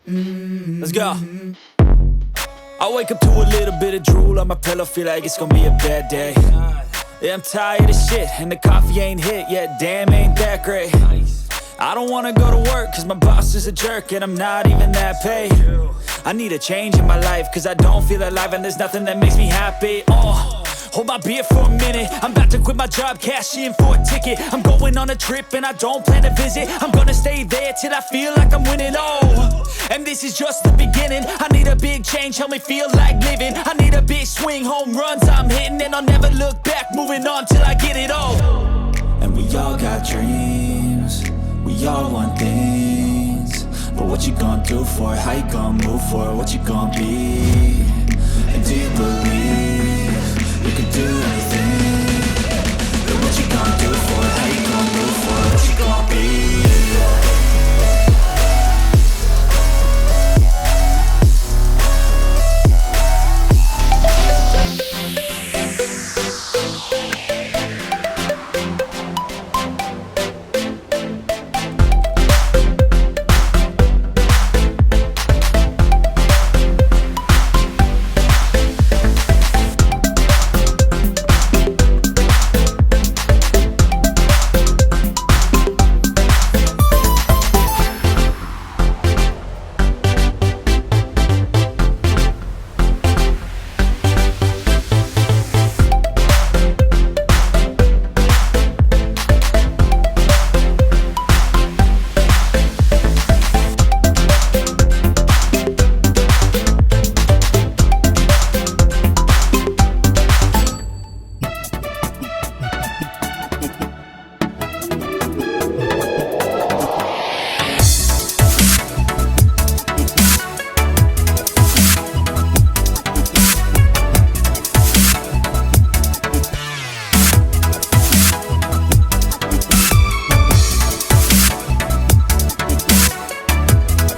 Let's go. I wake up to a little bit of drool on my pillow, feel like it's gonna be a bad day. Yeah, I'm tired of shit, and the coffee ain't hit yet, damn, ain't that great. I don't wanna go to work, cause my boss is a jerk, and I'm not even that paid. I need a change in my life, cause I don't feel alive, and there's nothing that makes me happy. Hold my beer for a minute, I'm about to quit my job, cash in for a ticket. I'm going on a trip and I don't plan to visit. I'm gonna stay there till I feel like I'm winning, and this is just the beginning. I need a big change, help me feel like living. I need a big swing, home runs I'm hitting, and I'll never look back, moving on till I get it all. And we all got dreams, we all want things, but what you gonna do for it? How you gonna move for it? What you gonna be? And do you believe you can do anything? But what you gonna do for it? How you gonna move for it? What you gonna be?